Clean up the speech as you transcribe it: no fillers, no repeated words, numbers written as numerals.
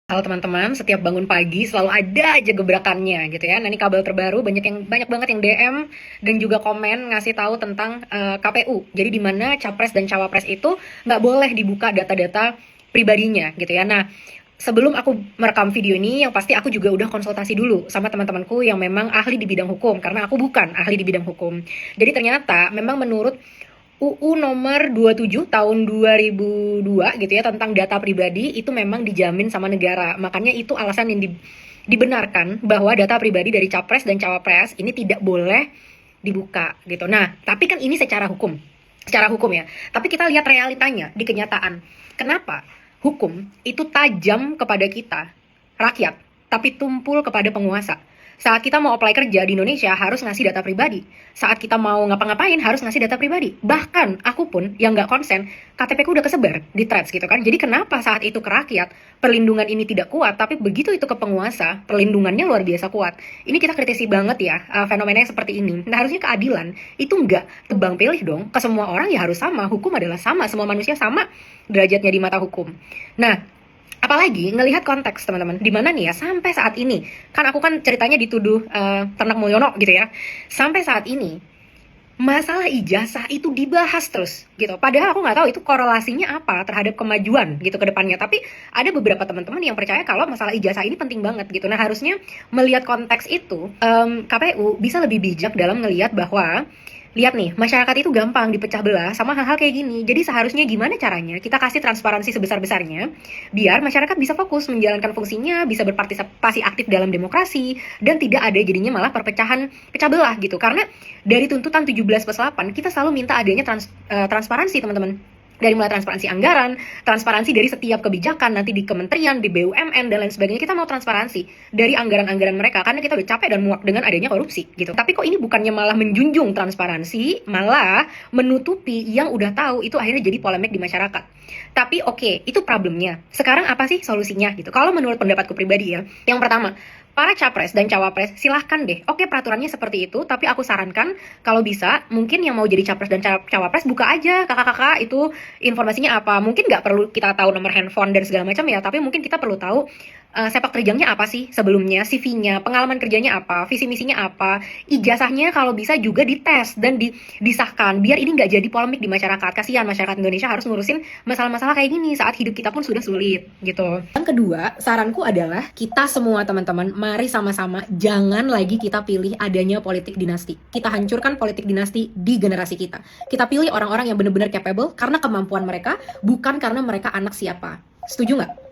Halo teman-teman, setiap bangun pagi selalu ada aja gebrakannya gitu ya. Nah ini kabel terbaru banyak banget yang DM dan juga komen ngasih tahu tentang KPU. Jadi di mana capres dan cawapres itu nggak boleh dibuka data-data pribadinya gitu ya. Nah sebelum aku merekam video ini, yang pasti aku juga udah konsultasi dulu sama teman-temanku yang memang ahli di bidang hukum karena aku bukan ahli di bidang hukum. Jadi ternyata memang menurut UU nomor 27 tahun 2002 gitu ya tentang data pribadi itu memang dijamin sama negara. Makanya itu alasan yang dibenarkan bahwa data pribadi dari capres dan cawapres ini tidak boleh dibuka gitu. Nah, tapi kan ini secara hukum. Secara hukum ya. Tapi kita lihat realitanya di kenyataan. Kenapa hukum itu tajam kepada kita, rakyat, tapi tumpul kepada penguasa? Saat kita mau apply kerja di Indonesia harus ngasih data pribadi. Saat kita mau ngapa-ngapain harus ngasih data pribadi. Bahkan aku pun yang nggak konsen, KTP ku udah kesebar di threads gitu kan. Jadi kenapa saat itu ke rakyat perlindungan ini tidak kuat, tapi begitu itu ke penguasa perlindungannya luar biasa kuat. Ini kita kritisi banget ya fenomena yang seperti ini. Nah harusnya keadilan itu nggak tebang pilih dong. Ke semua orang ya harus sama. Hukum adalah sama. Semua manusia sama derajatnya di mata hukum. Nah apalagi ngelihat konteks teman-teman, di mana nih ya sampai saat ini, kan aku kan ceritanya dituduh ternak Mulyono gitu ya, sampai saat ini masalah ijazah itu dibahas terus gitu. Padahal aku nggak tahu itu korelasinya apa terhadap kemajuan gitu ke depannya. Tapi ada beberapa teman-teman yang percaya kalau masalah ijazah ini penting banget gitu. Nah harusnya melihat konteks itu, KPU bisa lebih bijak dalam ngelihat bahwa lihat nih, masyarakat itu gampang dipecah belah sama hal-hal kayak gini. Jadi seharusnya gimana caranya kita kasih transparansi sebesar-besarnya biar masyarakat bisa fokus menjalankan fungsinya, bisa berpartisipasi aktif dalam demokrasi, dan tidak ada jadinya malah perpecahan pecah belah gitu. Karena dari tuntutan 17+8 kita selalu minta adanya transparansi teman-teman. Dari mulai transparansi anggaran, transparansi dari setiap kebijakan nanti di kementerian, di BUMN dan lain sebagainya, kita mau transparansi dari anggaran-anggaran mereka karena kita udah capek dan muak dengan adanya korupsi gitu. Tapi kok ini bukannya malah menjunjung transparansi, malah menutupi yang udah tahu, itu akhirnya jadi polemik di masyarakat. Tapi oke, itu problemnya. Sekarang apa sih solusinya gitu? Kalau menurut pendapatku pribadi ya, yang pertama, para capres dan cawapres silahkan deh. Oke peraturannya seperti itu, tapi aku sarankan kalau bisa mungkin yang mau jadi capres dan cawapres buka aja kakak-kakak itu informasinya apa. Mungkin nggak perlu kita tahu nomor handphone dan segala macam ya, tapi mungkin kita perlu tahu sepak terjangnya apa sih sebelumnya, CV-nya, pengalaman kerjanya apa, visi misinya apa, ijazahnya kalau bisa juga dites dan disahkan biar ini nggak jadi polemik di masyarakat. Kasihan masyarakat Indonesia harus ngurusin masalah-masalah kayak gini saat hidup kita pun sudah sulit gitu. Yang kedua, saranku adalah kita semua teman-teman mari sama-sama jangan lagi kita pilih adanya politik dinasti. Kita hancurkan politik dinasti di generasi kita. Kita pilih orang-orang yang benar-benar capable karena kemampuan mereka, bukan karena mereka anak siapa. Setuju nggak?